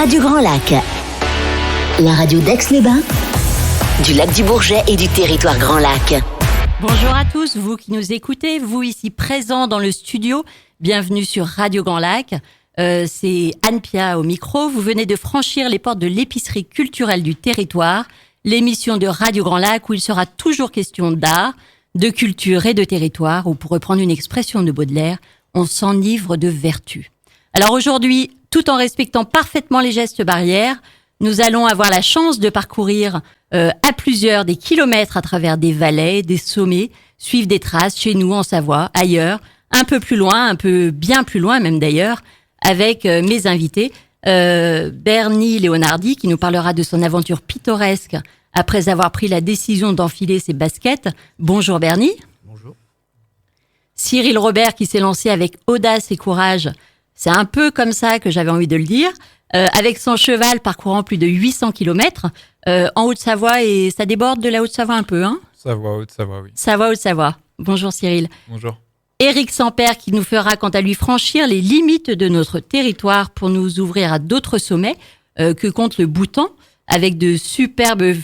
Radio Grand Lac, la radio d'Aix-les-Bains, du lac du Bourget et du territoire Grand Lac. Bonjour à tous, vous qui nous écoutez, vous ici présents dans le studio, bienvenue sur Radio Grand Lac. C'est Anne Pia au micro. Vous venez de franchir les portes de l'épicerie culturelle du territoire, l'émission de Radio Grand Lac où il sera toujours question d'art, de culture et de territoire, ou pour reprendre une expression de Baudelaire, on s'enivre de vertu. Alors aujourd'hui, tout en respectant parfaitement les gestes barrières, nous allons avoir la chance de parcourir à plusieurs des kilomètres à travers des vallées, des sommets, suivre des traces chez nous en Savoie, ailleurs, un peu plus loin, bien plus loin même d'ailleurs, avec mes invités. Bernie Leonardi qui nous parlera de son aventure pittoresque après avoir pris la décision d'enfiler ses baskets. Bonjour Bernie. Bonjour. Cyril Robert qui s'est lancé avec audace et courage. C'est un peu comme ça que j'avais envie de le dire. Avec son cheval parcourant plus de 800 km en Haute-Savoie, et ça déborde de la Haute-Savoie un peu, hein ? Savoie, Haute-Savoie, oui. Savoie, Haute-Savoie. Bonjour Cyril. Bonjour. Éric Sampère qui nous fera quant à lui franchir les limites de notre territoire pour nous ouvrir à d'autres sommets que compte le Bhoutan, avec de superbes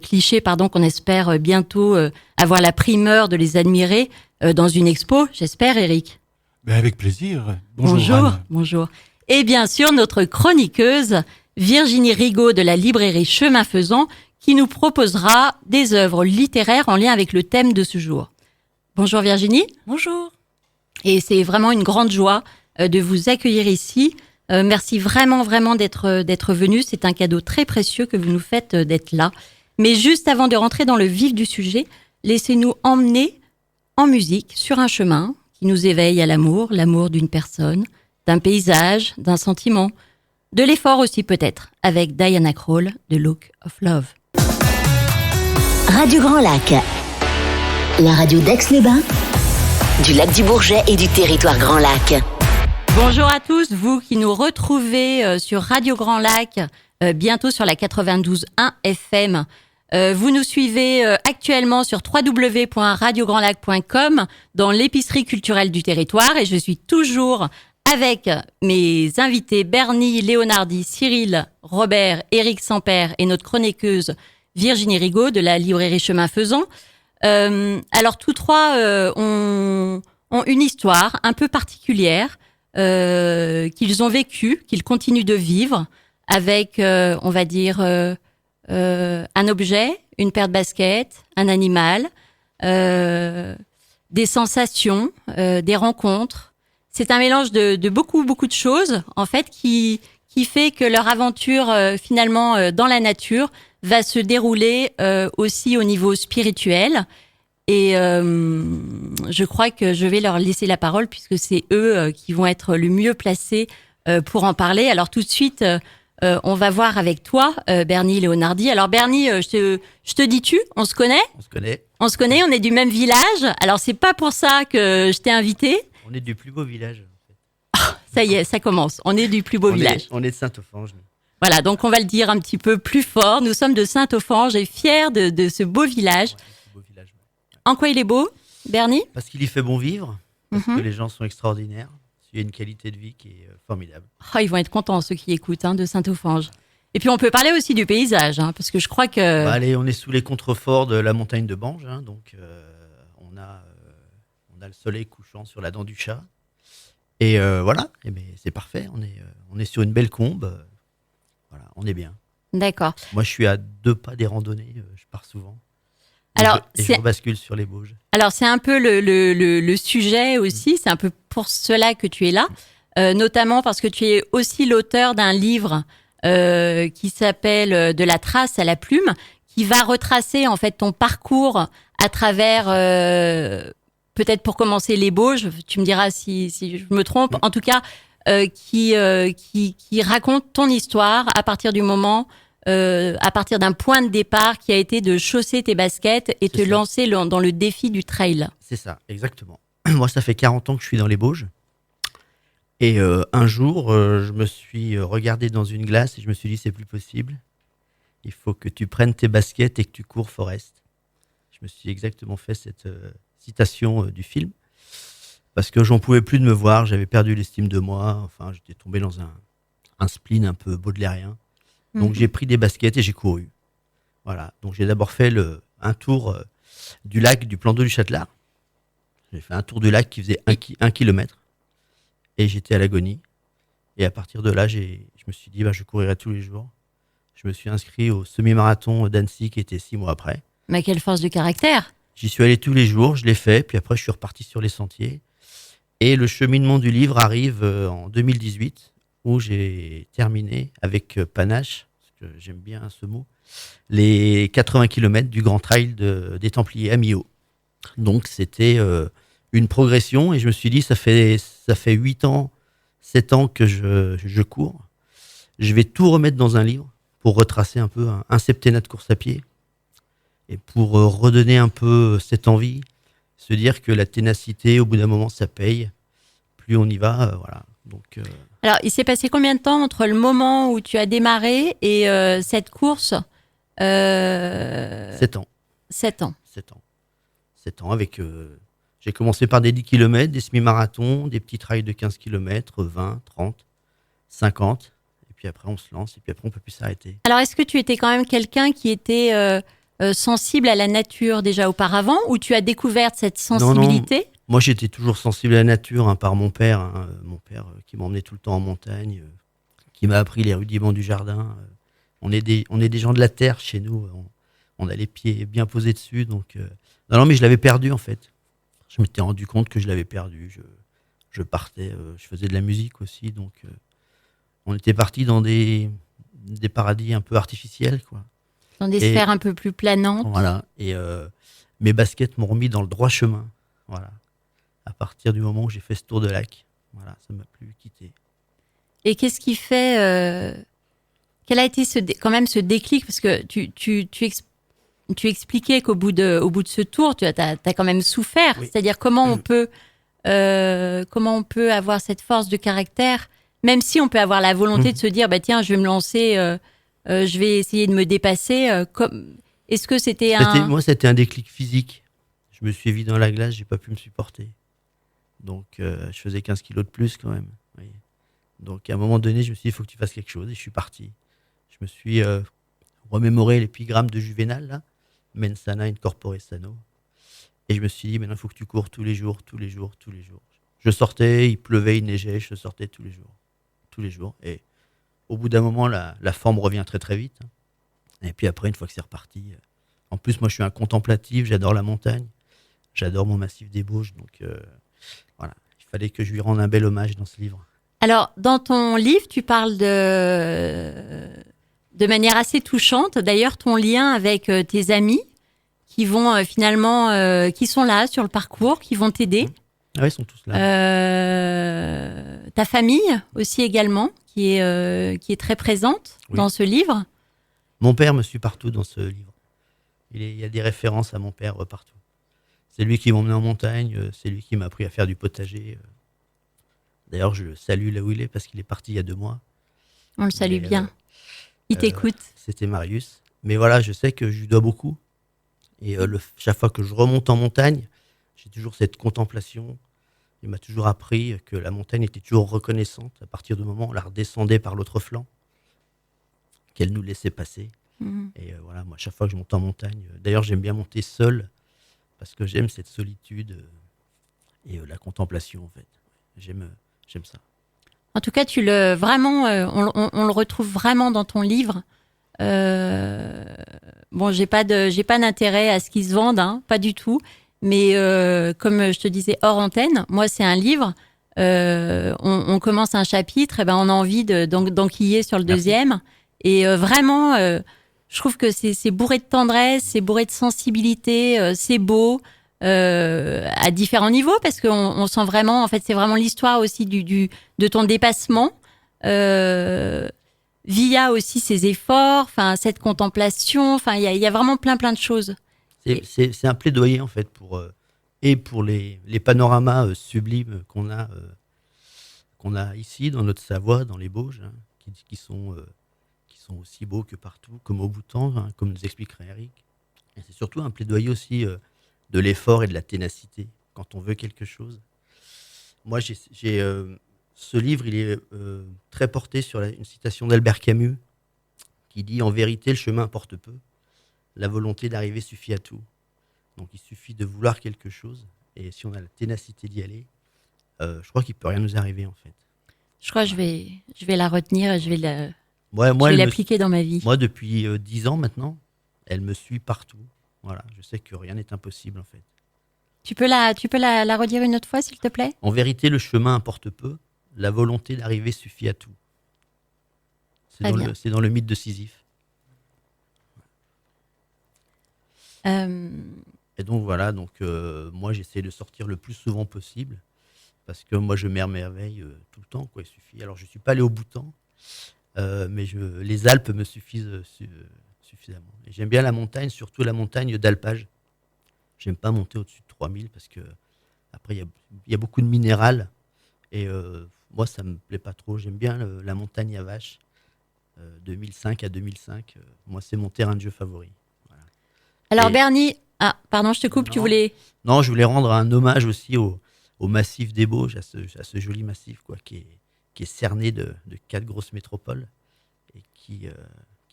clichés qu'on espère bientôt avoir la primeur de les admirer dans une expo, j'espère Éric. Ben avec plaisir. Bonjour Anne. Bonjour. Et bien sûr, notre chroniqueuse, Virginie Rigaud de la librairie Chemin Faisant, qui nous proposera des œuvres littéraires en lien avec le thème de ce jour. Bonjour Virginie. Bonjour. Et c'est vraiment une grande joie de vous accueillir ici. Merci vraiment d'être venue. C'est un cadeau très précieux que vous nous faites d'être là. Mais juste avant de rentrer dans le vif du sujet, laissez-nous emmener en musique sur un chemin qui nous éveille à l'amour d'une personne, d'un paysage, d'un sentiment, de l'effort aussi peut-être, avec Diana Krall de Look of Love. Radio Grand Lac, la radio d'Aix-les-Bains, du lac du Bourget et du territoire Grand Lac. Bonjour à tous, vous qui nous retrouvez sur Radio Grand Lac, bientôt sur la 92.1 FM. Vous nous suivez actuellement sur www.radiograndlac.com dans l'épicerie culturelle du territoire, et je suis toujours avec mes invités Bernie Leonardi, Cyril Robert, Éric Sampère et notre chroniqueuse Virginie Rigaud de la librairie Chemin Faisant. Alors tous trois ont une histoire un peu particulière qu'ils ont vécue, qu'ils continuent de vivre avec, on va dire, un objet, une paire de baskets, un animal, des sensations, des rencontres. C'est un mélange de beaucoup de choses en fait qui fait que leur aventure finalement dans la nature va se dérouler aussi au niveau spirituel. Et je crois que je vais leur laisser la parole puisque c'est eux qui vont être le mieux placés pour en parler. Alors tout de suite, on va voir avec toi, Bernie Leonardi. Alors Bernie, je te dis tu, on se connaît ? On se connaît, on est du même village. Alors c'est pas pour ça que je t'ai invité. On est du plus beau village. Ça y est, ça commence. On est du plus beau village. On est de Saint-Ophange. Voilà, donc on va le dire un petit peu plus fort. Nous sommes de Saint-Ophange et fiers de ce beau village. En quoi il est beau, Bernie ? Parce qu'il y fait bon vivre, parce que les gens sont extraordinaires. Il y a une qualité de vie qui est formidable. Oh, ils vont être contents, ceux qui écoutent, de Saint-Ophange. Et puis on peut parler aussi du paysage, parce que je crois que... Allez, on est sous les contreforts de la montagne de Bange, donc on a le soleil couchant sur la dent du chat. Et voilà, c'est parfait, on est sur une belle combe, voilà, on est bien. D'accord. Moi je suis à 2 pas des randonnées, je pars souvent. Je bascule sur les Bauges. Alors c'est un peu le sujet aussi, c'est un peu pour cela que tu es là, notamment parce que tu es aussi l'auteur d'un livre qui s'appelle De la trace à la plume, qui va retracer en fait ton parcours à travers, peut-être pour commencer les Bauges, tu me diras si je me trompe, en tout cas qui raconte ton histoire à partir du moment... à partir d'un point de départ qui a été de chausser tes baskets et te lancer dans le défi du trail. C'est ça, exactement. Moi, ça fait 40 ans que je suis dans les Bauges. Et un jour, je me suis regardé dans une glace et je me suis dit, c'est plus possible. Il faut que tu prennes tes baskets et que tu cours Forest. Je me suis exactement fait cette citation du film. Parce que j'en pouvais plus de me voir, j'avais perdu l'estime de moi. Enfin, j'étais tombé dans un spleen un peu baudelairien. Donc j'ai pris des baskets et j'ai couru. Voilà. Donc j'ai d'abord fait un tour du lac du plan d'eau du Châtelard. J'ai fait un tour du lac qui faisait 1 kilomètre. Et j'étais à l'agonie. Et à partir de là, je me suis dit, je courirai tous les jours. Je me suis inscrit au semi-marathon d'Annecy qui était 6 mois après. Mais quelle force de caractère! J'y suis allé tous les jours, je l'ai fait. Puis après, je suis reparti sur les sentiers. Et le cheminement du livre arrive en 2018, où j'ai terminé avec panache, parce que j'aime bien ce mot, les 80 km du Grand Trail des Templiers à Millau. Donc c'était une progression et je me suis dit, ça fait 8 ans, 7 ans que je cours. Je vais tout remettre dans un livre pour retracer un peu un septennat de course à pied et pour redonner un peu cette envie, se dire que la ténacité, au bout d'un moment, ça paye. Plus on y va, voilà. Donc, Alors, il s'est passé combien de temps entre le moment où tu as démarré et cette course 7 ans. 7 ans. 7 ans avec... j'ai commencé par des 10 km, des semi-marathons, des petits trails de 15 km, 20, 30, 50. Et puis après, on se lance et puis après, on ne peut plus s'arrêter. Alors, est-ce que tu étais quand même quelqu'un qui était sensible à la nature déjà auparavant, ou tu as découvert cette sensibilité? Non. Moi, j'étais toujours sensible à la nature par mon père. Mon père qui m'emmenait tout le temps en montagne, qui m'a appris les rudiments du jardin. On est des gens de la terre chez nous. On a les pieds bien posés dessus. Donc, non, mais je l'avais perdu en fait. Je m'étais rendu compte que je l'avais perdu. Je partais, je faisais de la musique aussi. Donc, on était partis dans des paradis un peu artificiels, quoi. Dans des sphères un peu plus planantes. Voilà. Et mes baskets m'ont remis dans le droit chemin. Voilà. À partir du moment où j'ai fait ce tour de lac, voilà, ça m'a plus quitté. Et qu'est-ce qui fait quel a été quand même ce déclic? Parce que tu expliquais qu'au bout de ce tour, tu as quand même souffert. Oui. C'est-à-dire comment on peut avoir cette force de caractère, même si on peut avoir la volonté de se dire, tiens, je vais me lancer, je vais essayer de me dépasser. Est-ce que c'était Moi, c'était un déclic physique. Je me suis vu dans la glace, j'ai pas pu me supporter. Donc, je faisais 15 kilos de plus quand même. Oui. Donc, à un moment donné, je me suis dit, il faut que tu fasses quelque chose. Et je suis parti. Je me suis remémoré l'épigramme de Juvénal, là. Mens sana in corpore sano. Et je me suis dit, maintenant, il faut que tu cours tous les jours, tous les jours, tous les jours. Je sortais, il pleuvait, il neigeait, je sortais tous les jours. Tous les jours. Et au bout d'un moment, la forme revient très, très vite. Et puis après, une fois que c'est reparti... En plus, moi, je suis un contemplatif, j'adore la montagne. J'adore mon massif des Bauges. Donc, voilà. Il fallait que je lui rende un bel hommage dans ce livre. Alors, dans ton livre, tu parles de manière assez touchante, d'ailleurs, ton lien avec tes amis qui vont finalement, qui sont là sur le parcours, qui vont t'aider. Ah oui, ils sont tous là. Ta famille aussi également, qui est très présente dans ce livre. Mon père me suit partout dans ce livre. Il y a des références à mon père partout. C'est lui qui m'a emmené en montagne, c'est lui qui m'a appris à faire du potager. D'ailleurs, je le salue là où il est parce qu'il est parti il y a 2 mois. On le salue bien. Il t'écoute. C'était Marius. Mais voilà, je sais que je lui dois beaucoup. Et chaque fois que je remonte en montagne, j'ai toujours cette contemplation. Il m'a toujours appris que la montagne était toujours reconnaissante à partir du moment où on la redescendait par l'autre flanc, qu'elle nous laissait passer. Et voilà, moi, chaque fois que je monte en montagne, d'ailleurs, j'aime bien monter seul parce que j'aime cette solitude et la contemplation, en fait. J'aime ça. En tout cas, vraiment, on le retrouve vraiment dans ton livre. Bon, j'ai pas d'intérêt à ce qu'il se vende, hein, pas du tout. Mais comme je te disais hors antenne, moi, c'est un livre. On commence un chapitre, et on a envie d'enquiller sur le deuxième. Et vraiment, je trouve que c'est bourré de tendresse, c'est bourré de sensibilité, c'est beau. À différents niveaux, parce qu'on sent vraiment, en fait, c'est vraiment l'histoire aussi de ton dépassement, via aussi ses efforts, enfin cette contemplation, enfin il y a vraiment plein de choses. C'est un plaidoyer en fait pour les panoramas sublimes qu'on a ici dans notre Savoie, dans les Bauges, hein, qui sont aussi beaux que partout, comme au Bhoutan, hein, comme nous expliquerait Eric. Et c'est surtout un plaidoyer aussi de l'effort et de la ténacité quand on veut quelque chose. Moi, j'ai ce livre, il est très porté sur une citation d'Albert Camus qui dit « En vérité, le chemin importe peu. La volonté d'arriver suffit à tout. » Donc, il suffit de vouloir quelque chose. Et si on a la ténacité d'y aller, je crois qu'il ne peut rien nous arriver, en fait. Je crois que je vais la retenir et je vais Ouais, l'appliquer dans ma vie. Moi, depuis 10 ans maintenant, elle me suit partout. Voilà, je sais que rien n'est impossible, en fait. Tu peux la redire une autre fois, s'il te plaît ? En vérité, le chemin importe peu. La volonté d'arriver suffit à tout. C'est dans le mythe de Sisyphe. Et donc voilà, moi j'essaie de sortir le plus souvent possible parce que moi je m'émerveille tout le temps, quoi. Il suffit. Alors je suis pas allé au Bhoutan, mais les Alpes me suffisent suffisamment. Et j'aime bien la montagne, surtout la montagne d'alpage. J'aime pas monter au-dessus de 3000 parce que après il y a beaucoup de minéral et moi ça me plaît pas trop. J'aime bien la montagne à vache. 2005 à 2005, moi c'est mon terrain de jeu favori. Voilà. Alors Bernie, pardon, je te coupe, tu voulais... Non, je voulais rendre un hommage aussi au massif des Bauges, à ce joli massif quoi, qui est cerné de 4 grosses métropoles et qui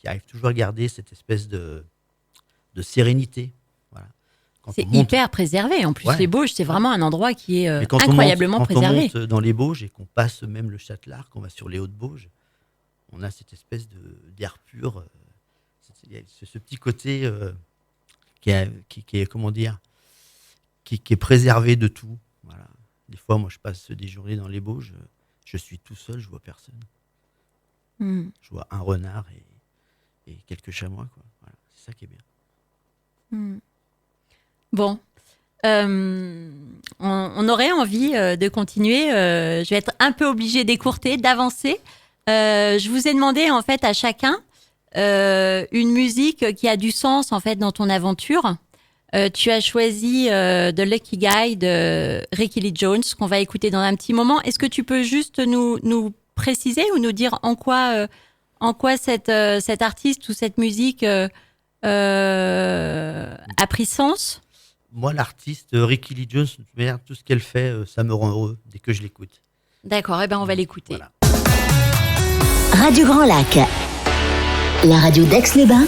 arrive toujours à garder cette espèce de sérénité. Voilà. C'est hyper préservé, en plus les Bauges, c'est vraiment un endroit qui est incroyablement préservé. Quand on monte dans les Bauges et qu'on passe même le Châtelard, qu'on va sur les Hauts-de-Bauges, on a cette espèce d'air pur, ce petit côté qui est comment dire, qui est préservé de tout. Voilà. Des fois, moi, je passe des journées dans les Bauges, je suis tout seul, je vois personne. Je vois un renard et quelques chamois, quoi. Voilà. C'est ça qui est bien. Bon. On aurait envie de continuer. Je vais être un peu obligée d'écourter, d'avancer. Je vous ai demandé en fait à chacun une musique qui a du sens en fait dans ton aventure. Tu as choisi The Lucky Guy de Ricky Lee Jones qu'on va écouter dans un petit moment. Est-ce que tu peux juste nous préciser ou nous dire en quoi cet artiste ou cette musique a pris sens ? Moi, l'artiste Ricky Lee Jones, tout ce qu'elle fait, ça me rend heureux dès que je l'écoute. D'accord, on va l'écouter. Voilà. Radio Grand Lac, la radio d'Aix-les-Bains,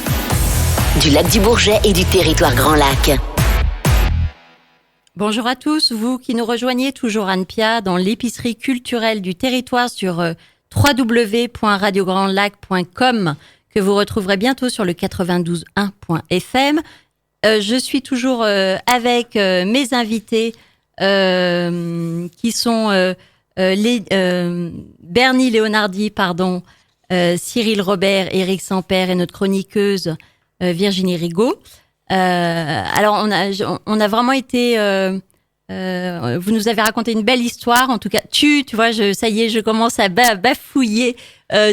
du lac du Bourget et du territoire Grand Lac. Bonjour à tous, vous qui nous rejoignez, toujours Anne Pia dans l'épicerie culturelle du territoire sur www.radiograndlac.com que vous retrouverez bientôt sur le 92.1.fm. Je suis toujours avec mes invités qui sont Bernie Leonardi, Cyril Robert, Éric Samper et notre chroniqueuse Virginie Rigaud. Alors on a vraiment été vous nous avez raconté une belle histoire, en tout cas tu vois, ça y est, je commence à bafouiller.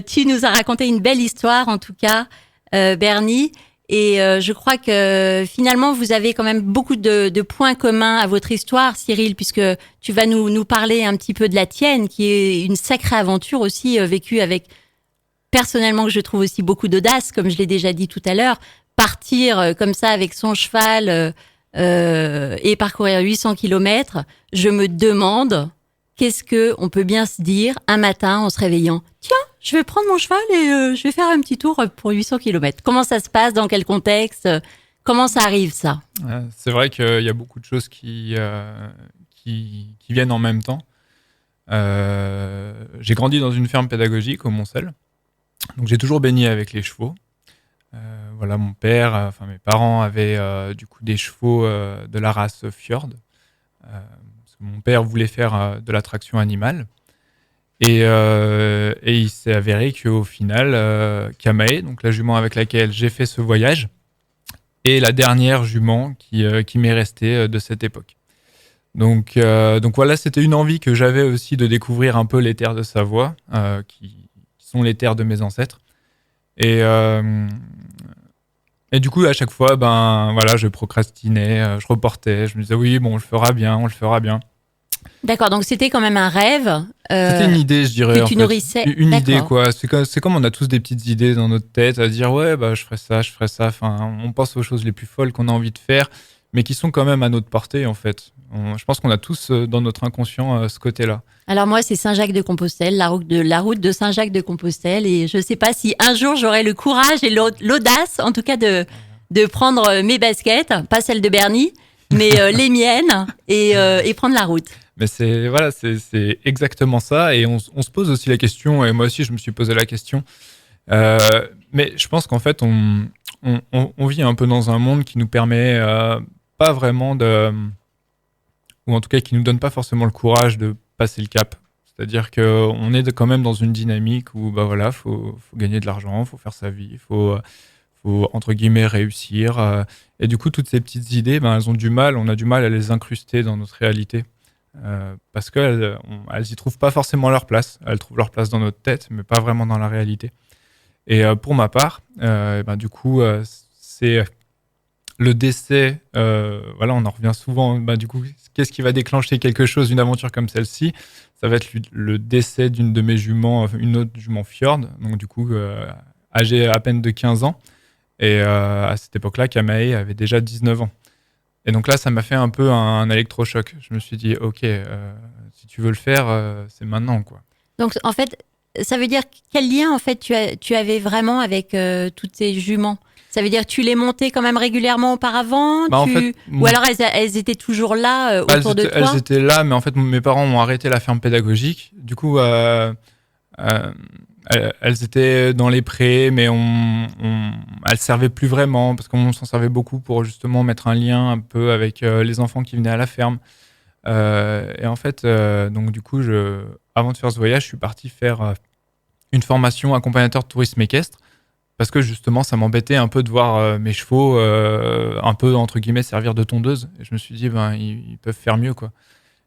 Tu nous as raconté une belle histoire en tout cas, Bernie, et je crois que finalement vous avez quand même beaucoup de points communs à votre histoire, Cyril, puisque tu vas nous parler un petit peu de la tienne, qui est une sacrée aventure aussi, vécue avec, personnellement, que je trouve aussi beaucoup d'audace, comme je l'ai déjà dit tout à l'heure. Partir comme ça avec son cheval et parcourir 800 kilomètres, je me demande qu'est-ce qu'on peut bien se dire un matin en se réveillant. Tiens, je vais prendre mon cheval et je vais faire un petit tour pour 800 kilomètres. Comment ça se passe? Dans quel contexte? Comment ça arrive, ça? C'est vrai qu'il y a beaucoup de choses qui viennent en même temps. J'ai grandi dans une ferme pédagogique au Montcel. Donc j'ai toujours baigné avec les chevaux. Voilà, mes parents avaient du coup des chevaux de la race Fjord. Parce que mon père voulait faire de la traction animale. Et il s'est avéré qu'au final, Kamae, donc la jument avec laquelle j'ai fait ce voyage, est la dernière jument qui m'est restée de cette époque. Donc voilà, c'était une envie que j'avais aussi de découvrir un peu les terres de Savoie, qui sont les terres de mes ancêtres. Et du coup, à chaque fois, je procrastinais, je reportais, je me disais oui, bon, on le fera bien. D'accord, donc c'était quand même un rêve. C'était une idée, je dirais. Que tu nourrissais. Une idée, quoi. C'est comme on a tous des petites idées dans notre tête à dire ouais, je ferai ça. Enfin, on pense aux choses les plus folles qu'on a envie de faire. mais qui sont quand même à notre portée, en fait. Je pense qu'on a tous dans notre inconscient ce côté-là. Alors moi, c'est Saint-Jacques-de-Compostelle, la route de Saint-Jacques-de-Compostelle. Et je ne sais pas si un jour j'aurai le courage et l'audace, en tout cas, de prendre mes baskets, pas celles de Bernie, mais les miennes, et prendre la route. Mais c'est exactement ça. Et on se pose aussi la question, et moi aussi je me suis posé la question. Mais je pense qu'en fait, on vit un peu dans un monde qui nous permet pas vraiment ou en tout cas qui nous donne pas forcément le courage de passer le cap. C'est-à-dire qu'on est quand même dans une dynamique où faut gagner de l'argent, faut faire sa vie, faut entre guillemets réussir. Et du coup, toutes ces petites idées, on a du mal à les incruster dans notre réalité. Parce qu'elles y trouvent pas forcément leur place. Elles trouvent leur place dans notre tête, mais pas vraiment dans la réalité. Et pour ma part, du coup, c'est le décès. On en revient souvent. Du coup, qu'est-ce qui va déclencher quelque chose, une aventure comme celle-ci? Ça va être le décès d'une de mes juments, une autre jument Fjord, donc du coup, âgée à peine de 15 ans. Et à cette époque-là, Kamae avait déjà 19 ans. Et donc là, ça m'a fait un peu un électrochoc. Je me suis dit, ok, si tu veux le faire, c'est maintenant, quoi. Donc en fait, ça veut dire quel lien en fait tu avais vraiment avec toutes ces juments? Ça veut dire que tu les montais quand même régulièrement auparavant, ou alors elles étaient toujours là autour de toi? Elles étaient là, mais en fait mes parents ont arrêté la ferme pédagogique. Du coup, elles étaient dans les prés, mais elles servaient plus vraiment parce qu'on s'en servait beaucoup pour justement mettre un lien un peu avec les enfants qui venaient à la ferme. Et en fait, donc du coup, avant de faire ce voyage, je suis parti faire une formation accompagnateur de tourisme équestre parce que justement, ça m'embêtait un peu de voir mes chevaux un peu entre guillemets servir de tondeuse. Et je me suis dit, ils peuvent faire mieux, quoi.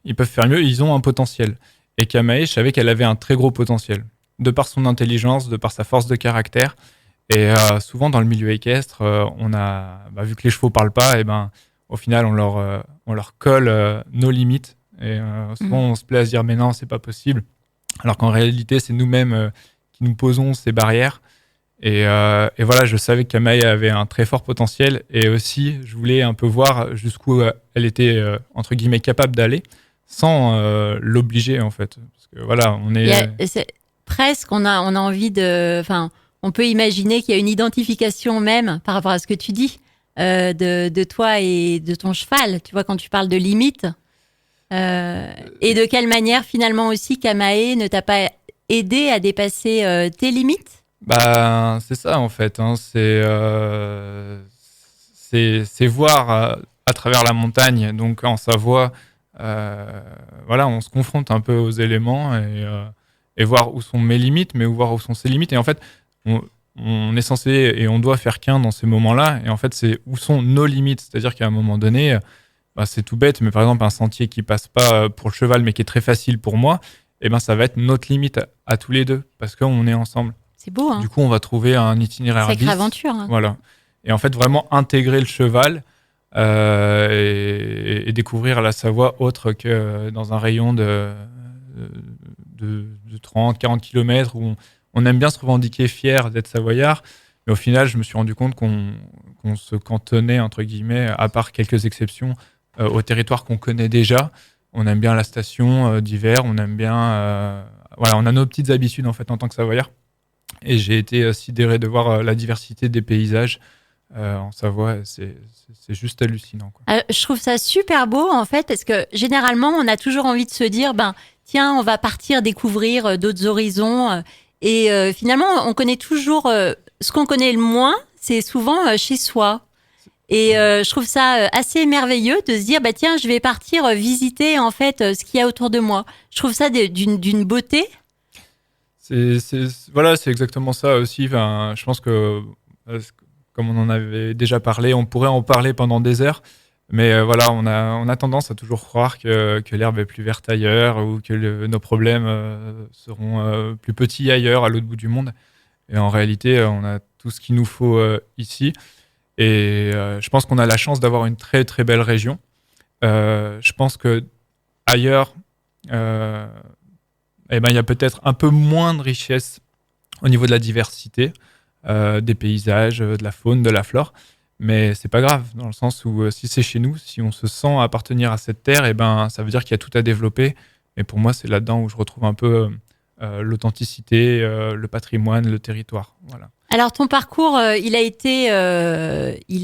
Ils peuvent faire mieux. Ils ont un potentiel. Et Kamae, je savais qu'elle avait un très gros potentiel, de par son intelligence, de par sa force de caractère. Et souvent, dans le milieu équestre, on a vu que les chevaux parlent pas, et au final, on leur colle nos limites. Et souvent, on se plaît à se dire, mais non, c'est pas possible. Alors qu'en réalité, c'est nous-mêmes qui nous posons ces barrières. Et voilà, je savais que Kamae avait un très fort potentiel. Et aussi, je voulais un peu voir jusqu'où elle était, entre guillemets, capable d'aller, sans l'obliger, en fait. Parce que voilà, presque, on a envie on peut imaginer qu'il y a une identification même par rapport à ce que tu dis de toi et de ton cheval. Tu vois, quand tu parles de limites, et de quelle manière finalement aussi Kamae ne t'a pas aidé à dépasser tes limites? C'est ça en fait. Hein. C'est voir à travers la montagne, donc en Savoie. On se confronte un peu aux éléments et voir où sont mes limites, mais voir où sont ses limites. Et en fait, on est censé et on doit faire qu'un dans ces moments-là. Et en fait, c'est où sont nos limites. C'est-à-dire qu'à un moment donné, c'est tout bête, mais par exemple, un sentier qui passe pas pour le cheval, mais qui est très facile pour moi, ça va être notre limite à tous les deux, parce qu'on est ensemble. C'est beau, hein. Du coup, on va trouver un itinéraire bis. Sacrée aventure. Hein. Voilà. Et en fait, vraiment intégrer le cheval et découvrir la Savoie autre que dans un rayon de 30, 40 km où on aime bien se revendiquer fier d'être savoyard. Mais au final, je me suis rendu compte qu'on se cantonnait, entre guillemets, à part quelques exceptions, au territoire qu'on connaît déjà. On aime bien la station d'hiver, on aime bien... on a nos petites habitudes en fait en tant que savoyard. Et j'ai été sidéré de voir la diversité des paysages en Savoie. C'est juste hallucinant, quoi. Je trouve ça super beau, en fait, parce que généralement, on a toujours envie de se dire, tiens, on va partir découvrir d'autres horizons. Et finalement, on connaît toujours... ce qu'on connaît le moins, c'est souvent chez soi. Et je trouve ça assez merveilleux de se dire, tiens, je vais partir visiter, en fait, ce qu'il y a autour de moi. Je trouve ça d'une beauté. C'est exactement ça aussi. Enfin, je pense que, comme on en avait déjà parlé, on pourrait en parler pendant des heures. Mais on a tendance à toujours croire que l'herbe est plus verte ailleurs ou que nos problèmes seront plus petits ailleurs, à l'autre bout du monde. Et en réalité, on a tout ce qu'il nous faut ici. Et je pense qu'on a la chance d'avoir une très très belle région. Je pense que ailleurs, il y a peut-être un peu moins de richesse au niveau de la diversité des paysages, de la faune, de la flore. Mais c'est pas grave, dans le sens où si c'est chez nous, si on se sent appartenir à cette terre, et ben ça veut dire qu'il y a tout à développer. Et pour moi, c'est là-dedans où je retrouve un peu l'authenticité, le patrimoine, le territoire. Voilà. Alors ton parcours, il a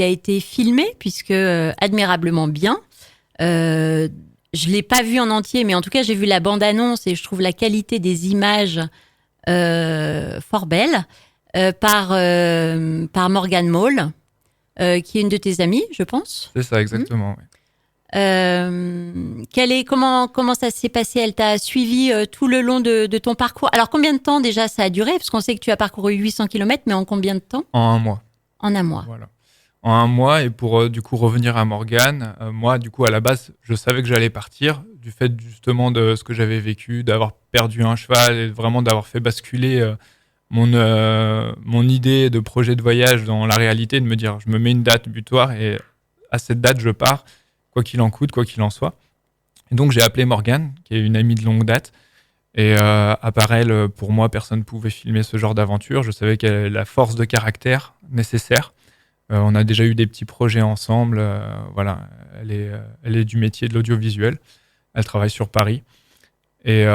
été filmé puisque admirablement bien. Je l'ai pas vu en entier, mais en tout cas j'ai vu la bande-annonce et je trouve la qualité des images fort belle par Morgane Maule, qui est une de tes amies, je pense. C'est ça, exactement. Oui. Comment ça s'est passé? Elle t'a suivi tout le long de ton parcours. Alors combien de temps déjà ça a duré? Parce qu'on sait que tu as parcouru 800 km, mais en combien de temps? En 1 mois. En 1 mois. Voilà. En 1 mois, et pour du coup revenir à Morgane, moi du coup à la base je savais que j'allais partir du fait justement de ce que j'avais vécu, d'avoir perdu un cheval et vraiment d'avoir fait basculer mon idée de projet de voyage dans la réalité, de me dire je me mets une date butoir et à cette date je pars, quoi qu'il en coûte, quoi qu'il en soit. Et donc j'ai appelé Morgane, qui est une amie de longue date, et à part elle, pour moi personne ne pouvait filmer ce genre d'aventure. Je savais qu'elle avait la force de caractère nécessaire. On a déjà eu des petits projets ensemble. Voilà, elle est du métier de l'audiovisuel. Elle travaille sur Paris. Et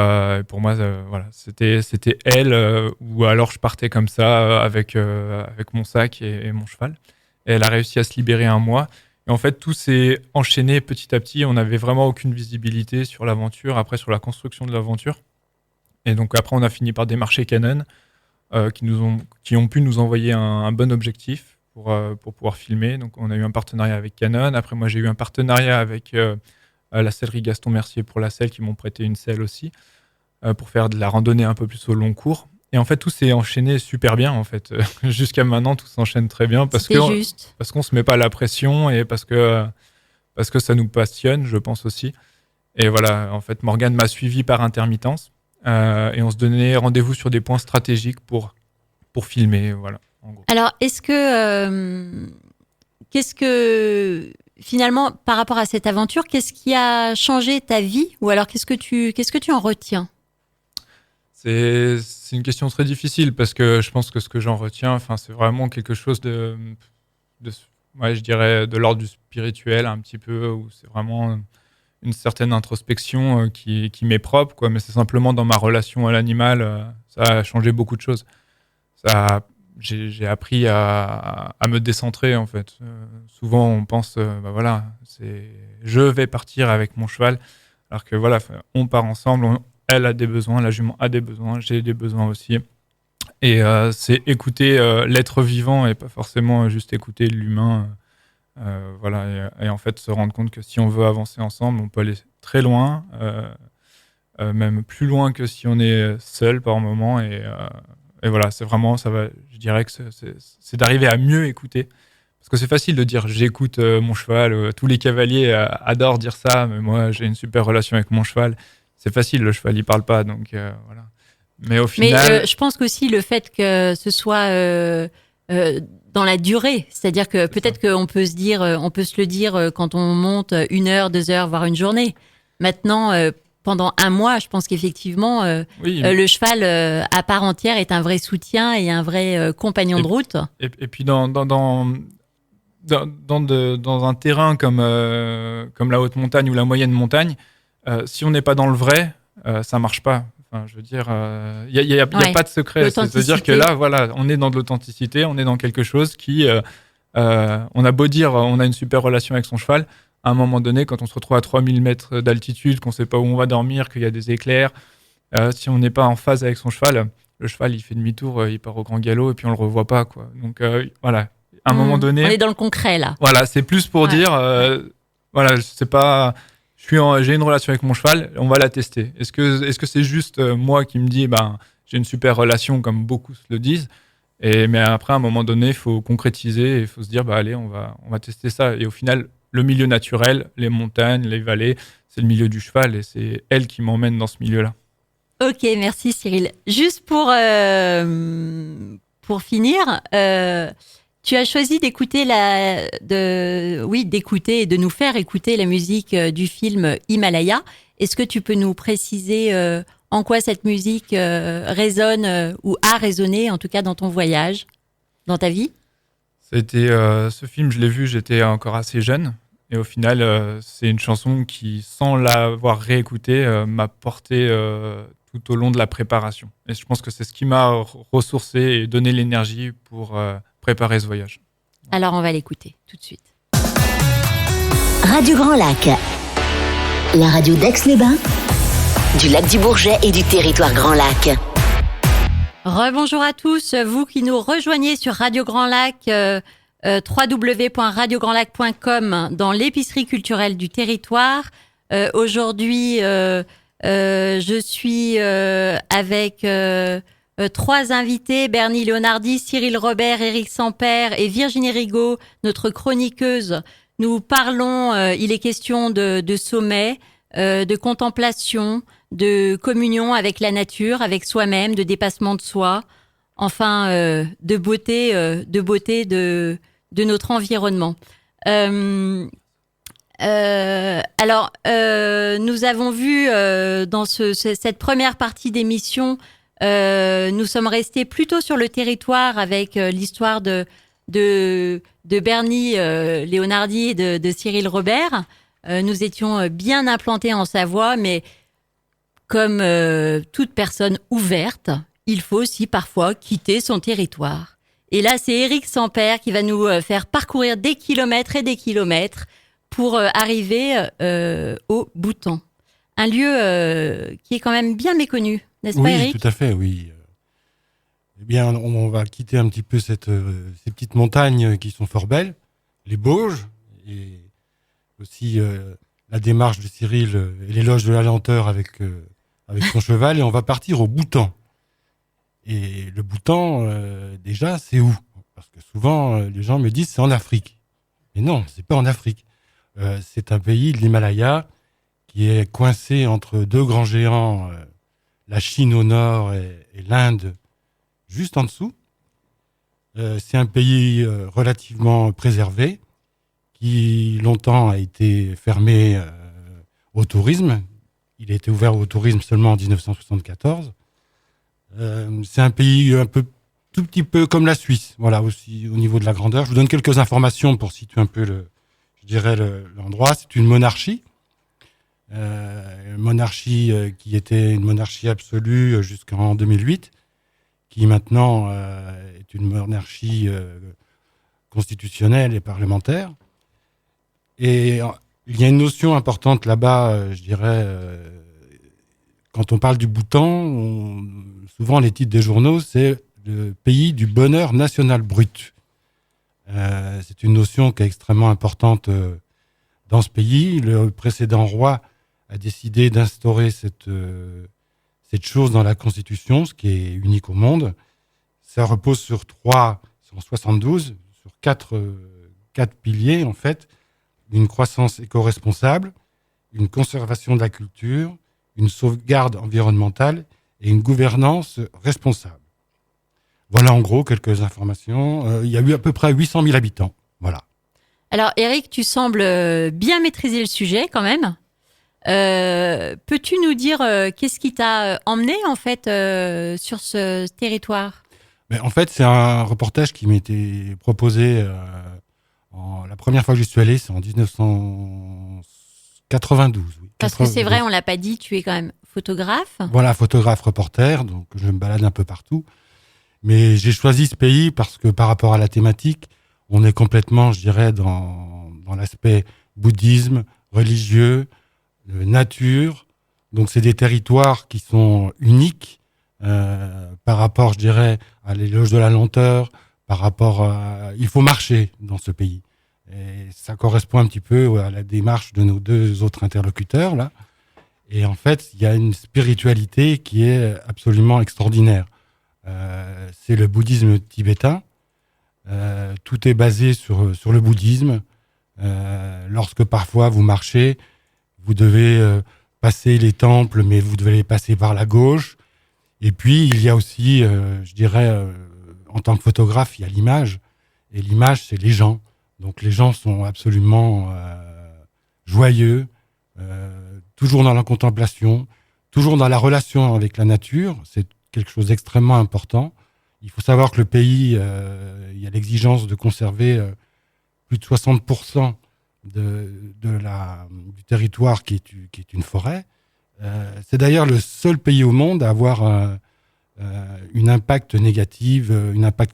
pour moi, voilà, c'était elle, ou alors je partais comme ça avec mon sac et mon cheval. Et elle a réussi à se libérer 1 mois. Et en fait, tout s'est enchaîné petit à petit. On n'avait vraiment aucune visibilité sur l'aventure, après sur la construction de l'aventure. Et donc après, on a fini par démarcher Canon, qui ont pu nous envoyer un bon objectif pour pouvoir filmer. Donc on a eu un partenariat avec Canon. Après moi j'ai eu un partenariat avec la sellerie Gaston Mercier pour la selle, qui m'ont prêté une selle aussi pour faire de la randonnée un peu plus au long cours. Et en fait tout s'est enchaîné super bien en fait. Jusqu'à maintenant tout s'enchaîne très bien parce qu'on se met pas la pression et parce que ça nous passionne, je pense aussi. Et voilà, en fait Morgane m'a suivi par intermittence et on se donnait rendez-vous sur des points stratégiques pour filmer, voilà. Alors, qu'est-ce que finalement, par rapport à cette aventure, qu'est-ce qui a changé ta vie? Ou alors, qu'est-ce que tu en retiens? C'est une question très difficile parce que je pense que ce que j'en retiens, c'est vraiment quelque chose ouais, je dirais de l'ordre du spirituel un petit peu, où c'est vraiment une certaine introspection qui m'est propre, quoi. Mais c'est simplement dans ma relation à l'animal, ça a changé beaucoup de choses. J'ai appris à me décentrer en fait. Souvent on pense voilà, je vais partir avec mon cheval, alors que voilà, on part ensemble, elle a des besoins, la jument a des besoins, j'ai des besoins aussi. Et c'est écouter l'être vivant et pas forcément juste écouter l'humain. Voilà, et en fait se rendre compte que si on veut avancer ensemble, on peut aller très loin, même plus loin que si on est seul par moment. Et voilà, c'est vraiment, je dirais que c'est d'arriver à mieux écouter. Parce que c'est facile de dire j'écoute mon cheval. Tous les cavaliers adorent dire ça, mais moi j'ai une super relation avec mon cheval. C'est facile, le cheval il parle pas, donc voilà. Mais au final. Mais je pense qu'aussi le fait que ce soit dans la durée, c'est-à-dire que peut-être qu'on peut se le dire quand on monte 1 heure, 2 heures, voire une journée. Maintenant, pendant 1 mois, je pense qu'effectivement, le cheval à part entière est un vrai soutien et un vrai compagnon de route. Et puis dans un terrain comme la haute montagne ou la moyenne montagne, si on n'est pas dans le vrai, ça marche pas. Enfin, je veux dire, il y a pas de secret. C'est-à-dire que là, voilà, on est dans de l'authenticité, on est dans quelque chose qui, on a beau dire, on a une super relation avec son cheval. À un moment donné, quand on se retrouve à 3000 mètres d'altitude, qu'on ne sait pas où on va dormir, qu'il y a des éclairs, si on n'est pas en phase avec son cheval, le cheval, il fait demi-tour, il part au grand galop et puis on ne le revoit pas, quoi. Donc, voilà. À un moment donné. On est dans le concret, là. Voilà, c'est plus pour dire, voilà, c'est pas. J'ai une relation avec mon cheval, on va la tester. Est-ce que c'est juste moi qui me dis, j'ai une super relation, comme beaucoup se le disent, mais après, à un moment donné, il faut concrétiser, il faut se dire, allez, on va tester ça. Et au final, le milieu naturel, les montagnes, les vallées, c'est le milieu du cheval et c'est elle qui m'emmène dans ce milieu-là. Ok, merci Cyril. Juste pour finir, tu as choisi d'écouter d'écouter et de nous faire écouter la musique du film Himalaya. Est-ce que tu peux nous préciser en quoi cette musique résonne ou a résonné, en tout cas dans ton voyage, dans ta vie? Ça a été, ce film, je l'ai vu, j'étais encore assez jeune. Et au final, c'est une chanson qui, sans l'avoir réécoutée, m'a porté tout au long de la préparation. Et je pense que c'est ce qui m'a ressourcé et donné l'énergie pour préparer ce voyage. Alors on va l'écouter tout de suite. Radio Grand Lac, la radio d'Aix-les-Bains, du lac du Bourget et du territoire Grand Lac. Rebonjour à tous, vous qui nous rejoignez sur Radio Grand Lac, www.radiograndlac.com dans l'épicerie culturelle du territoire. Aujourd'hui, je suis avec 3 invités, Bernie Leonardi, Cyril Robert, Éric Samper et Virginie Rigaud, notre chroniqueuse. Nous parlons, il est question de sommet, de contemplation, de communion avec la nature, avec soi-même, de dépassement de soi, enfin de beauté de notre environnement. Alors, nous avons vu dans cette première partie d'émission, nous sommes restés plutôt sur le territoire avec l'histoire de Bernie Leonardi et de Cyril Robert. Nous étions bien implantés en Savoie, mais comme toute personne ouverte, il faut aussi parfois quitter son territoire. Et là, c'est Éric Samper qui va nous faire parcourir des kilomètres et des kilomètres pour arriver au Bhoutan. Un lieu qui est quand même bien méconnu, n'est-ce pas, Éric ? Oui, tout à fait, oui. Eh bien, on va quitter un petit peu ces petites montagnes qui sont fort belles, les Bauges, et aussi la démarche de Cyril et l'éloge de la lenteur avec son cheval, et on va partir au Bhoutan. Et le Bhoutan, déjà, c'est où ? Parce que souvent, les gens me disent c'est en Afrique. Mais non, c'est pas en Afrique. C'est un pays de l'Himalaya qui est coincé entre 2 grands géants, la Chine au nord et l'Inde juste en dessous. C'est un pays relativement préservé qui longtemps a été fermé au tourisme. Il a été ouvert au tourisme seulement en 1974. C'est un pays tout petit peu comme la Suisse, voilà, aussi au niveau de la grandeur. Je vous donne quelques informations pour situer un peu l'endroit. C'est une monarchie. Une monarchie qui était une monarchie absolue jusqu'en 2008, qui maintenant est une monarchie constitutionnelle et parlementaire. Et il y a une notion importante là-bas, je dirais, quand on parle du Bhoutan, souvent les titres des journaux, c'est le pays du bonheur national brut. C'est une notion qui est extrêmement importante dans ce pays. Le précédent roi a décidé d'instaurer cette chose dans la Constitution, ce qui est unique au monde. Ça repose sur 372, sur quatre piliers, en fait. Une croissance éco-responsable, une conservation de la culture, une sauvegarde environnementale et une gouvernance responsable. Voilà en gros quelques informations. Il y a eu à peu près 800 000 habitants. Voilà. Alors Éric, tu sembles bien maîtriser le sujet quand même. Peux-tu nous dire qu'est-ce qui t'a emmené en fait sur ce territoire ? En fait, c'est un reportage qui m'était proposé. La première fois que j'y suis allé, c'est en 1992. Oui. Parce que c'est vrai, on l'a pas dit, tu es quand même photographe. Voilà, photographe, reporter, donc je me balade un peu partout. Mais j'ai choisi ce pays parce que par rapport à la thématique, on est complètement, je dirais, dans l'aspect bouddhisme, religieux, nature. Donc c'est des territoires qui sont uniques par rapport, je dirais, à l'éloge de la lenteur, par rapport à... Il faut marcher dans ce pays. Et ça correspond un petit peu à la démarche de nos 2 autres interlocuteurs, là. Et en fait, il y a une spiritualité qui est absolument extraordinaire. C'est le bouddhisme tibétain. Tout est basé sur le bouddhisme. Lorsque parfois vous marchez, vous devez passer les temples, mais vous devez les passer par la gauche. Et puis, il y a aussi, je dirais, en tant que photographe, il y a l'image. Et l'image, c'est les gens. Donc, les gens sont absolument joyeux, toujours dans la contemplation, toujours dans la relation avec la nature. C'est quelque chose d'extrêmement important. Il faut savoir que le pays, il y a l'exigence de conserver plus de 60% du territoire qui est une forêt. C'est d'ailleurs le seul pays au monde à avoir une impact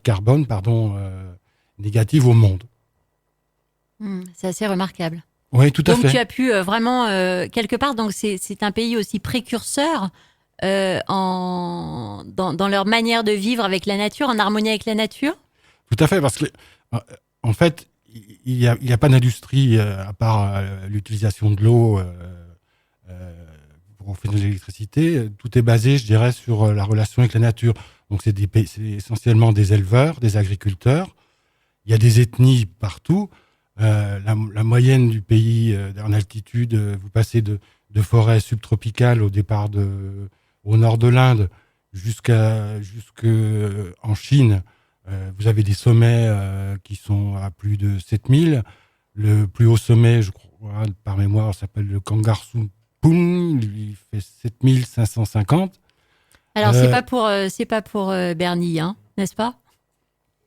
carbone, négative au monde. C'est assez remarquable. Oui, tout à fait. Donc tu as pu vraiment, quelque part, donc c'est un pays aussi précurseur dans leur manière de vivre avec la nature, en harmonie avec la nature. Tout à fait, parce que en fait, il y a pas d'industrie à part l'utilisation de l'eau pour faire de l'électricité. Tout est basé, je dirais, sur la relation avec la nature. Donc c'est essentiellement des éleveurs, des agriculteurs. Il y a des ethnies partout. La moyenne du pays en altitude, vous passez de forêts subtropicales au départ au nord de l'Inde jusqu'en Chine. Vous avez des sommets qui sont à plus de 7000. Le plus haut sommet, je crois, par mémoire, s'appelle le Kangarsung Pung. Il fait 7550. Alors, c'est pas pour Bernie, hein, n'est-ce pas?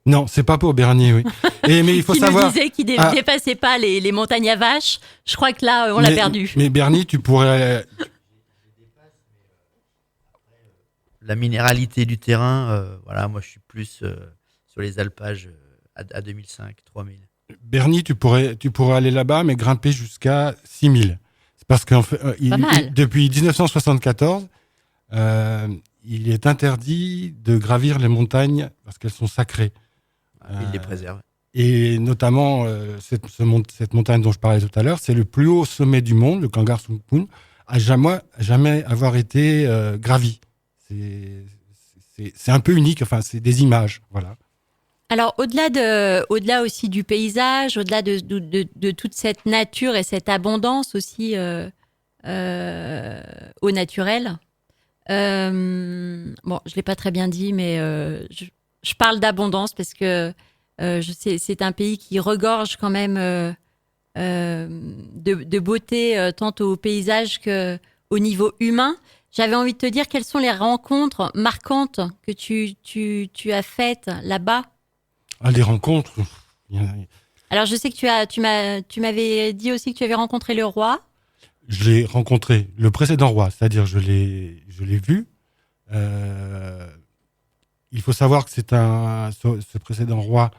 Non, c'est pas pour Bernie, oui. Mais il faut savoir. Qui me disait qu'il dépassait pas les montagnes à vaches. Je crois que là, on l'a perdu. Mais Bernie, tu pourrais. La minéralité du terrain, voilà, moi je suis plus sur les alpages à 2005, 3000. Bernie, tu pourrais aller là-bas, mais grimper jusqu'à 6000. C'est parce qu'en fait, depuis 1974, il est interdit de gravir les montagnes parce qu'elles sont sacrées. Il les préserve. Et notamment, cette montagne dont je parlais tout à l'heure, c'est le plus haut sommet du monde, le Kangarsung Pung, à jamais avoir été gravi. C'est un peu unique, enfin, c'est des images, voilà. Alors, au-delà aussi du paysage, au-delà de toute cette nature et cette abondance aussi au naturel, bon, je l'ai pas très bien dit, mais je parle d'abondance parce que je sais, c'est un pays qui regorge quand même de beauté tant au paysage qu'au niveau humain. J'avais envie de te dire quelles sont les rencontres marquantes que tu as faites là-bas. Les rencontres. Alors, je sais que tu m'avais dit aussi que tu avais rencontré le roi. Je l'ai rencontré, le précédent roi, c'est-à-dire je l'ai vu. Il faut savoir que ce précédent roi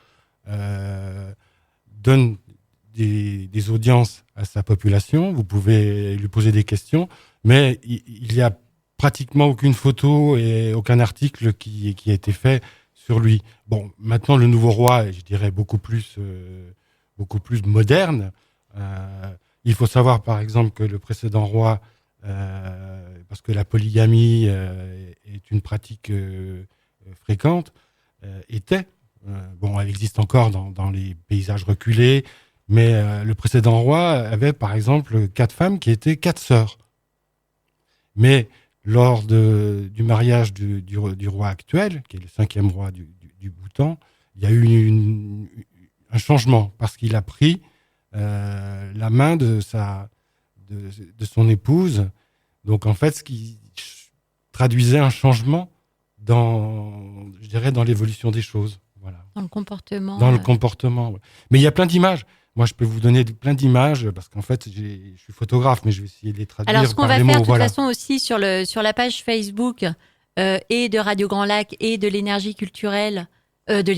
donne des audiences à sa population. Vous pouvez lui poser des questions, mais il y a pratiquement aucune photo et aucun article qui a été fait sur lui. Bon, maintenant le nouveau roi est, je dirais, beaucoup plus moderne. Il faut savoir, par exemple, que le précédent roi, parce que la polygamie est une pratique fréquente, elle existe encore dans les paysages reculés, mais le précédent roi avait, par exemple, 4 femmes qui étaient 4 sœurs. Mais lors du mariage du roi actuel, qui est le 5e roi du Bhoutan, il y a eu un changement, parce qu'il a pris la main de son épouse. Donc, en fait, ce qui traduisait un changement dans l'évolution des choses. Voilà. Dans le comportement. Le comportement, ouais. Mais il y a plein d'images. Moi, je peux vous donner plein d'images, parce qu'en fait, je suis photographe, mais je vais essayer de les traduire. Alors, ce qu'on va faire, de toute voilà. façon, aussi sur la page Facebook et de Radio Grand Lac et de l'énergie culturelle, de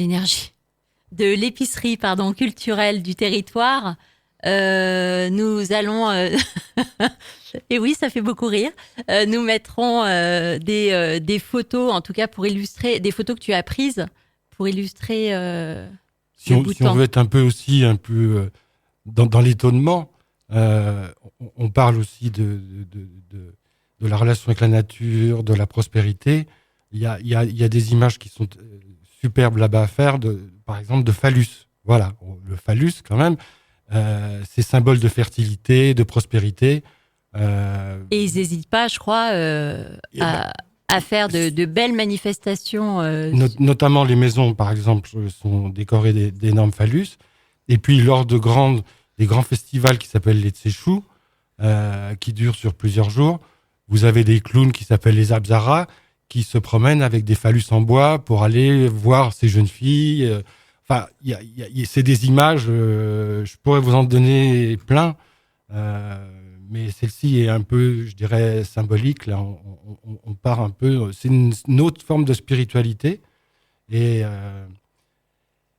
l'épicerie, culturelle du territoire, nous allons, et oui, ça fait beaucoup rire, nous mettrons des photos, en tout cas pour illustrer, des photos que tu as prises pour illustrer si on veut être un peu dans l'étonnement, on parle aussi de la relation avec la nature, de la prospérité. Il y a des images qui sont superbes là-bas à faire, par exemple de phallus. Voilà, le phallus quand même, c'est symbole de fertilité, de prospérité. Et ils n'hésitent pas, je crois, à faire de belles manifestations. Notamment les maisons, par exemple, sont décorées d'énormes phallus. Et puis, lors des grands festivals qui s'appellent les Tséchou, qui durent sur plusieurs jours, vous avez des clowns qui s'appellent les Apsaras, qui se promènent avec des phallus en bois pour aller voir ces jeunes filles. Enfin, c'est des images, je pourrais vous en donner plein, mais celle-ci est un peu, je dirais, symbolique. Là, on part un peu, c'est une autre forme de spiritualité. Et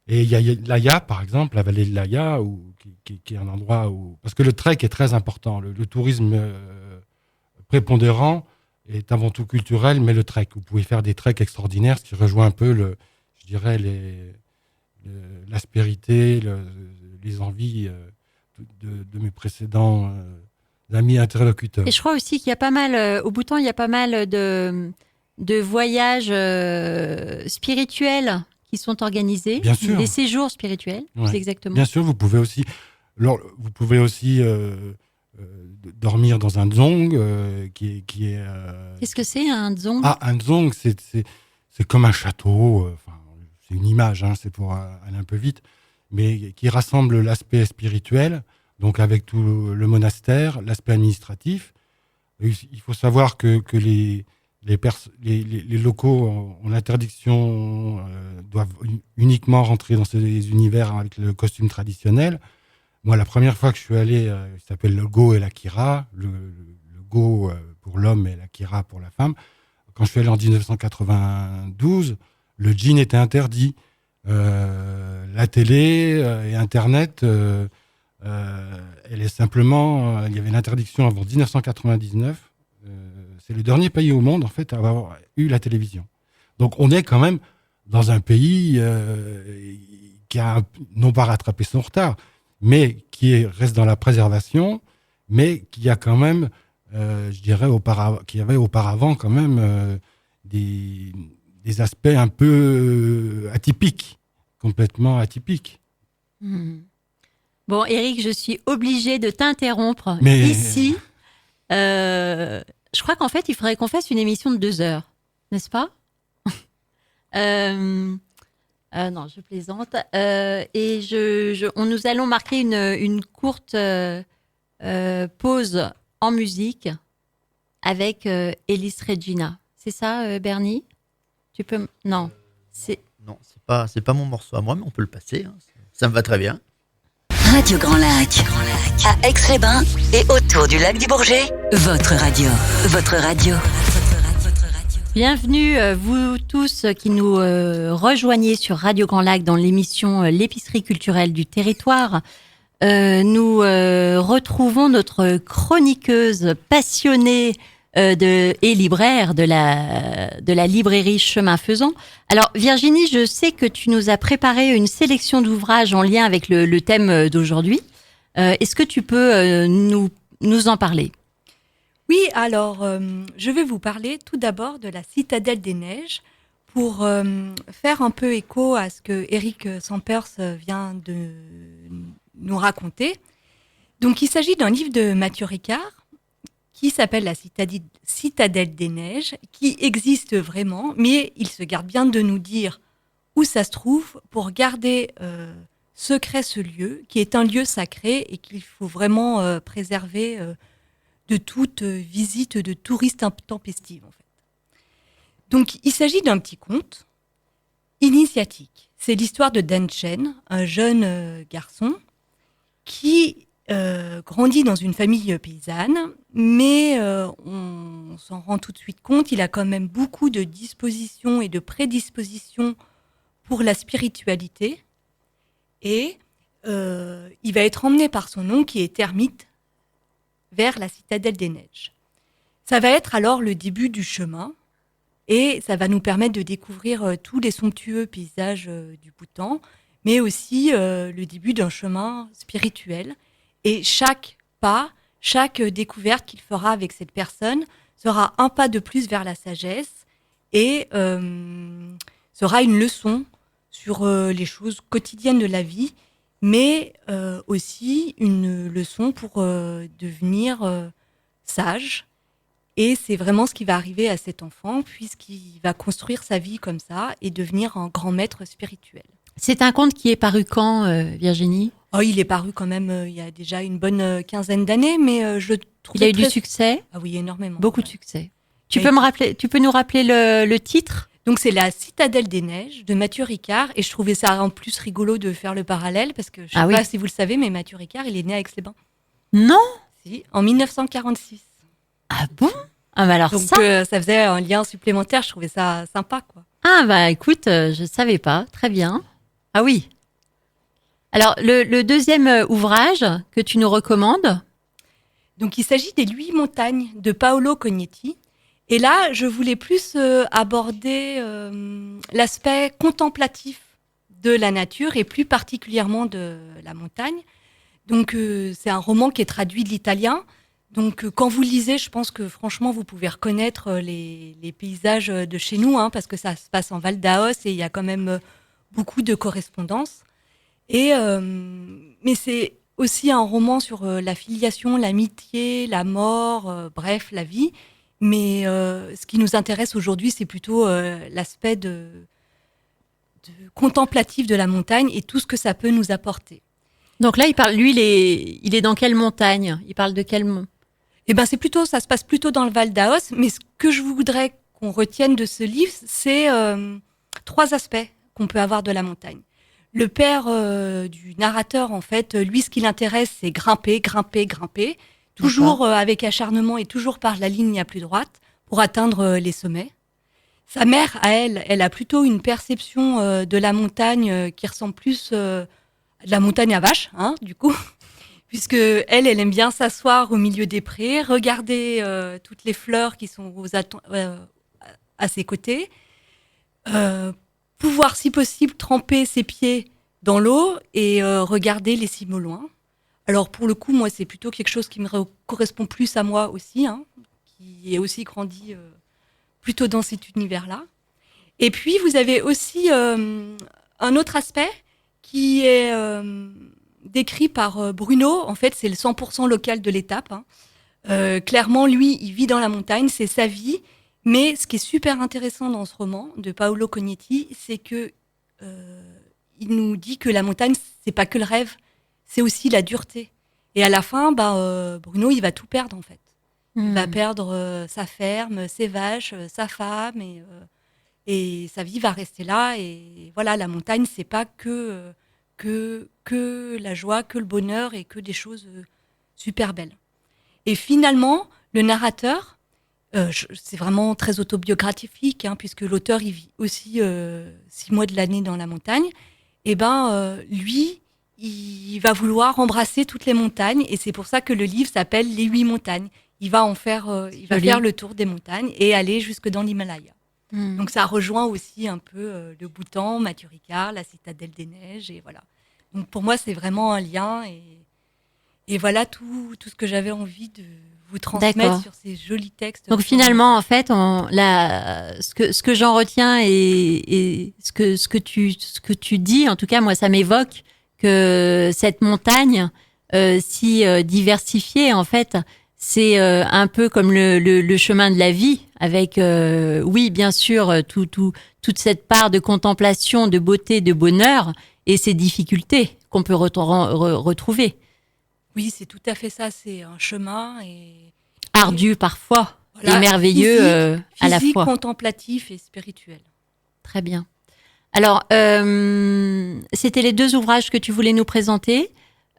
il y a l'Aya, par exemple, la vallée de l'Aya, qui est un endroit où... Parce que le trek est très important. Le tourisme prépondérant est avant tout culturel, mais le trek, vous pouvez faire des treks extraordinaires, ce qui rejoint un peu, je dirais, l'aspérité, les envies de mes précédents amis interlocuteurs. Et je crois aussi qu'il y a pas mal, au Bhoutan, il y a pas mal de voyages spirituels qui sont organisés. Bien sûr. Des séjours spirituels, Ouais. plus exactement. Bien sûr, vous pouvez aussi dormir dans un dzong qui est. Qu'est-ce que c'est un dzong? Un dzong, c'est comme un château. C'est une image, hein, c'est pour aller un peu vite, mais qui rassemble l'aspect spirituel, donc avec tout le monastère, l'aspect administratif. Il faut savoir que les locaux ont l'interdiction, doivent uniquement rentrer dans ces univers avec le costume traditionnel. Moi, la première fois que je suis allé, il s'appelle le Go et la Kira, le Go pour l'homme et la Kira pour la femme. Quand je suis allé en 1992, le djinn était interdit. La télé et Internet, elle est simplement... il y avait l'interdiction avant 1999. C'est le dernier pays au monde, en fait, à avoir eu la télévision. Donc, on est quand même dans un pays qui a, non pas rattrapé son retard, mais reste dans la préservation, mais qui a quand même, je dirais, qui avait auparavant quand même des aspects un peu atypiques, complètement atypiques. Bon, Eric, je suis obligée de t'interrompre Mais... ici. Je crois qu'en fait, il faudrait qu'on fasse une émission de 2 heures, n'est-ce pas? Non, je plaisante. Et nous allons marquer une courte pause en musique avec Elis Regina. C'est ça, Bernie? Tu peux... Non. Non, c'est pas mon morceau à moi, mais on peut le passer. Hein. Ça me va très bien. Radio Grand Lac. À Aix-les-Bains et autour du lac du Bourget. Votre radio. Votre radio. Bienvenue, vous tous qui nous rejoignez sur Radio Grand Lac dans l'émission L'épicerie culturelle du territoire. Nous retrouvons notre chroniqueuse passionnée et libraire de la librairie Chemin Faisant. Alors Virginie, je sais que tu nous as préparé une sélection d'ouvrages en lien avec le thème d'aujourd'hui. Est-ce que tu peux nous en parler ? Oui, alors je vais vous parler tout d'abord de la Citadelle des Neiges pour faire un peu écho à ce que Eric Sampers vient de nous raconter. Donc il s'agit d'un livre de Mathieu Ricard qui s'appelle la Citadelle des Neiges, qui existe vraiment, mais il se garde bien de nous dire où ça se trouve pour garder secret ce lieu, qui est un lieu sacré et qu'il faut vraiment préserver de toute visite de touristes intempestive, en fait. Donc, il s'agit d'un petit conte initiatique. C'est l'histoire de Dan Chen, un jeune garçon qui grandit dans une famille paysanne, mais on s'en rend tout de suite compte, il a quand même beaucoup de dispositions et de prédispositions pour la spiritualité. Et il va être emmené par son oncle, qui est ermite, vers la Citadelle des Neiges. Ça va être alors le début du chemin, et ça va nous permettre de découvrir tous les somptueux paysages du Bhoutan, mais aussi le début d'un chemin spirituel. Et chaque pas, chaque découverte qu'il fera avec cette personne sera un pas de plus vers la sagesse et sera une leçon sur les choses quotidiennes de la vie, mais aussi une leçon pour devenir sage. Et c'est vraiment ce qui va arriver à cet enfant, puisqu'il va construire sa vie comme ça et devenir un grand maître spirituel. C'est un conte qui est paru quand, Virginie ? Oh, il est paru quand même il y a déjà une bonne quinzaine d'années, mais je trouve. Il a eu du succès ? Ah oui, énormément. Beaucoup de succès. Tu peux nous rappeler le titre ? Donc c'est la Citadelle des Neiges de Mathieu Ricard, et je trouvais ça en plus rigolo de faire le parallèle, parce que je sais pas si vous le savez, mais Mathieu Ricard, il est né à Aix-les-Bains. Non. Si, en 1946. Ah bon? Ah bah alors Donc ça. ça faisait un lien supplémentaire, je trouvais ça sympa, quoi. Ah bah écoute, je savais pas. Très bien. Ah oui. Alors le deuxième ouvrage que tu nous recommandes. Donc il s'agit des 8 montagnes de Paolo Cognetti. Et là, je voulais plus aborder l'aspect contemplatif de la nature et plus particulièrement de la montagne. Donc c'est un roman qui est traduit de l'italien. Donc quand vous le lisez, je pense que franchement, vous pouvez reconnaître les paysages de chez nous, hein, parce que ça se passe en Val d'Aos et il y a quand même beaucoup de correspondances. Mais c'est aussi un roman sur la filiation, l'amitié, la mort, bref, la vie. Mais ce qui nous intéresse aujourd'hui, c'est plutôt l'aspect de contemplatif de la montagne et tout ce que ça peut nous apporter. Donc là, il est dans quelle montagne? Il parle de quel mont? Eh ben, ça se passe plutôt dans le Val d'Aos. Mais ce que je voudrais qu'on retienne de ce livre, c'est 3 aspects qu'on peut avoir de la montagne. Le père du narrateur, en fait, lui, ce qui l'intéresse, c'est grimper, toujours avec acharnement et toujours par la ligne la plus droite pour atteindre les sommets. Sa mère, à elle a plutôt une perception de la montagne qui ressemble plus à de la montagne à vache, hein, du coup, puisque elle aime bien s'asseoir au milieu des prés, regarder toutes les fleurs qui sont à ses côtés, pouvoir, si possible, tremper ses pieds dans l'eau et regarder les cimes au loin. Alors, pour le coup, moi, c'est plutôt quelque chose qui me correspond plus à moi aussi, hein, qui ai aussi grandi plutôt dans cet univers-là. Et puis, vous avez aussi un autre aspect qui est décrit par Bruno. En fait, c'est le 100% local de l'étape, hein. Clairement, lui, il vit dans la montagne, c'est sa vie. Mais ce qui est super intéressant dans ce roman de Paolo Cognetti, c'est que il nous dit que la montagne, c'est pas que le rêve, c'est aussi la dureté. Et à la fin, Bruno, il va tout perdre en fait. Il va perdre sa ferme, ses vaches, sa femme, et sa vie va rester là. Et voilà, la montagne, c'est pas que la joie, que le bonheur et que des choses super belles. Et finalement, le narrateur, c'est vraiment très autobiographique, hein, puisque l'auteur il vit aussi 6 mois de l'année dans la montagne. Et lui, il va vouloir embrasser toutes les montagnes, et c'est pour ça que le livre s'appelle Les 8 montagnes. Il va faire le tour des montagnes et aller jusque dans l'Himalaya. Donc ça rejoint aussi un peu le Bhoutan, Mathieu Ricard, la Citadelle des Neiges, et voilà. Donc pour moi, c'est vraiment un lien, et voilà tout ce que j'avais envie de vous transmettre sur ces jolis textes. Donc finalement, en fait, ce que j'en retiens et ce que tu dis, en tout cas, moi, ça m'évoque que cette montagne si diversifiée, en fait, c'est un peu comme le chemin de la vie, avec, oui, bien sûr, toute cette part de contemplation, de beauté, de bonheur, et ces difficultés qu'on peut retrouver. Oui, c'est tout à fait ça. C'est un chemin ardu parfois, voilà, et merveilleux à la fois. Contemplatif et spirituel. Très bien. Alors, c'était les 2 ouvrages que tu voulais nous présenter.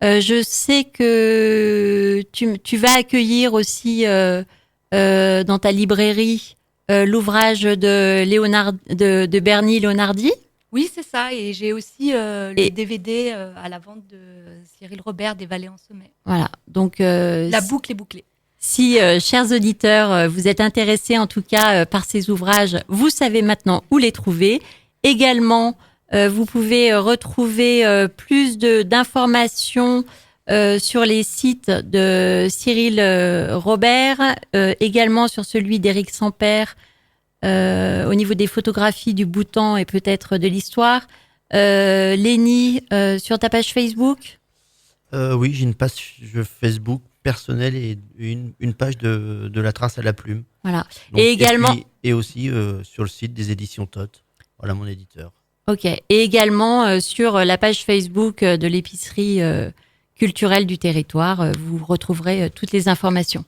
Je sais que tu vas accueillir aussi dans ta librairie l'ouvrage de Bernie Leonardi. Oui, c'est ça. Et j'ai aussi le DVD à la vente de Cyril Robert des Vallées en Sommet. Voilà. Donc, la boucle est bouclée. Si, chers auditeurs, vous êtes intéressés en tout cas par ces ouvrages, vous savez maintenant où les trouver. Également, vous pouvez retrouver plus d'informations sur les sites de Cyril Robert, également sur celui d'Éric Sampère, au niveau des photographies du Bhoutan et peut-être de l'histoire. Lénie, sur ta page Facebook? Oui, j'ai une page Facebook personnelle et une page de la trace à la plume. Voilà. Donc, et également. Et aussi sur le site des éditions Tot. Voilà mon éditeur. Ok. Et également sur la page Facebook de l'épicerie culturelle du territoire, vous retrouverez toutes les informations.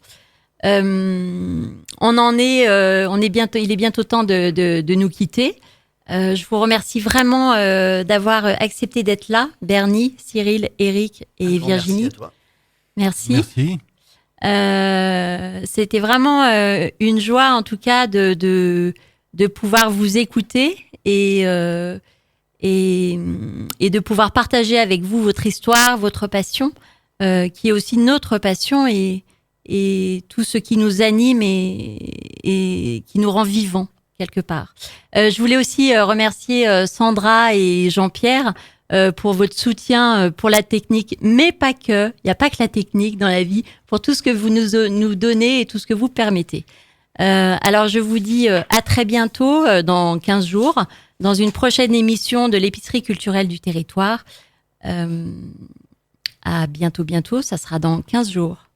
Il est bientôt temps de nous quitter. Je vous remercie vraiment d'avoir accepté d'être là, Bernie, Cyril, Eric et Virginie. Merci à toi. Merci. Merci. C'était vraiment une joie, en tout cas, de pouvoir vous écouter et de pouvoir partager avec vous votre histoire, votre passion, qui est aussi notre passion et tout ce qui nous anime et qui nous rend vivants quelque part. Je voulais aussi remercier Sandra et Jean-Pierre pour votre soutien pour la technique, mais pas que. Il n'y a pas que la technique dans la vie, pour tout ce que vous nous donnez et tout ce que vous permettez. Alors je vous dis à très bientôt, dans 15 jours, dans une prochaine émission de l'épicerie culturelle du territoire. À bientôt, ça sera dans 15 jours.